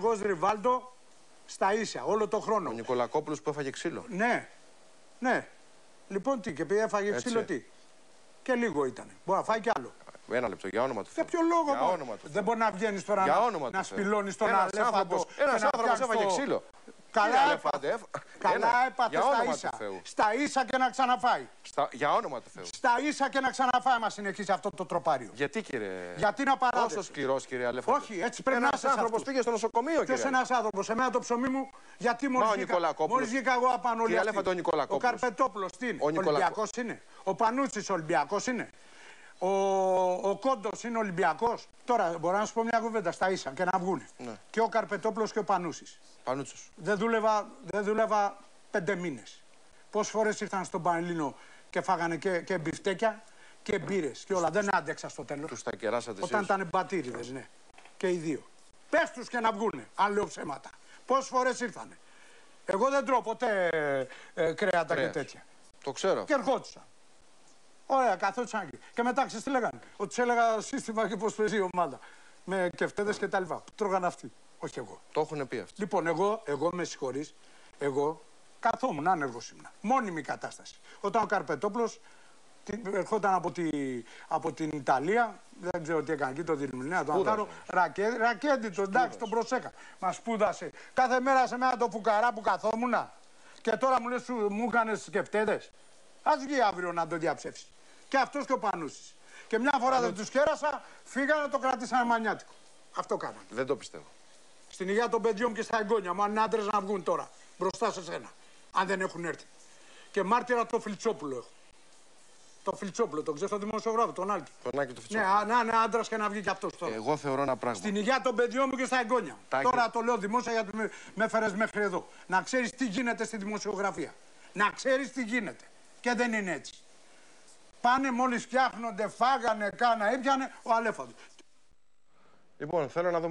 Εγώ Ριβάλντο στα ίσια, όλο το χρόνο. Ο Νικολακόπουλος που έφαγε ξύλο. Ναι, ναι. Λοιπόν τι, και επειδή έφαγε ξύλο τι. Και λίγο ήταν. Μπορεί να φάει κι άλλο. Ένα λεπτό, για όνομα του Θεού. Για ποιο λόγο δεν μπορεί να βγαίνει τώρα να σπηλώνει τον Αλέφαντο. Ένας άνθρωπος έφαγε ξύλο. Καλά έπαθε στα ίσα. Στα ίσα και να ξαναφάει. Για όνομα του Θεού. Στα ίσα και να ξαναφάει, μα συνεχίσει αυτό το τροπάριο. Γιατί κύριε. Γιατί να παράδειγμα. Τόσο σκληρό κύριε Αλέφαντο. Όχι, έτσι πρέπει να είσαι. Ένας άνθρωπος πήγε στο νοσοκομείο κύριε. Ποιος ένας άνθρωπος, εμένα το ψωμί μου, γιατί μόλις βγήκα εγώ απάνω όλοι αυτοί. Ο Καρπετόπουλος τι είναι, Ολυμπιακός είναι. Ο Πανούτσης Ολυμπιακός είναι. Ο Κόντος είναι Ολυμπιακός. Τώρα μπορώ να σου πω μια κουβέντα στα ίσα και να βγουν. Ναι. Και ο Καρπετόπουλος και ο Πανούσης. Πανούτσος. Δεν δούλευα 5 μήνες. Πόσες φορές ήρθαν στον Πανελλήνιο και φάγανε και μπιφτέκια και μπύρες και όλα. Δεν άντεξα στο τέλος. Τους τα κεράσατε όταν ήταν μπατήριδες, ναι. Και οι δύο. Πες τους και να βγούνε, αν λέω ψέματα. Πόσες φορές ήρθανε. Εγώ δεν τρώω ποτέ κρέατα και τέτοια. Το ξέρω. Και ερχόντουσαν. Ωραία, καθόντουσαν εκεί. Και μετά ξέρεις τι λέγανε. Ότι τους έλεγα σύστημα και πώς παίζει η ομάδα. Με κεφτέδες και τα λοιπά. Τρώγαν αυτοί. Όχι εγώ. Το έχουν πει αυτοί. Λοιπόν, εγώ με συγχωρείς. Εγώ καθόμουν άνεργος ήμουν. Μόνιμη κατάσταση. Όταν ο Καρπετόπουλος ερχόταν από την Ιταλία, δεν ξέρω τι έκανε εκεί, το Διλμινέα, το Αντάρο, ρακέτη, εντάξει, τον προσέκα. Μα σπούδασε. Κάθε μέρα σε μένα το φουκαρά που καθόμουνα. Και τώρα μου λες, μου έκανες σκεφτέδες. Ας βγει αύριο να το διαψεύσει. Και αυτός και ο Πανούσης. Και μια φορά δεν τους κέρασα, φύγανε, το κρατήσανε μανιάτικο. Αυτό κάνανε. Δεν το πιστεύω. Στην υγεία των παιδιών και στα εγγόνια μου, αν άντρες να βγουν τώρα, μπροστά σε σένα. Αν δεν έχουν έρθει. Και μάρτυρα το Φιλτσόπουλο έχω. Το Φιλτσόπουλο, τον ξέρεις, τον δημοσιογράφο, τον Άλκη. Τον Άλκη του Φιλτσόπουλο. Ναι, να είναι άντρας και να βγει κι αυτός τώρα. Εγώ θεωρώ ένα πράγμα. Στην υγεία των παιδιών μου και στα εγγόνια μου. Τώρα το λέω δημόσια γιατί με έφερες μέχρι εδώ. Να ξέρεις τι γίνεται στη δημοσιογραφία. Να ξέρεις τι γίνεται. Και δεν είναι έτσι. Πάνε μόλις φτιάχνονται, φάγανε, κάνα, έπιανε ο Αλέφαντος. Λοιπόν, θέλω να δούμε.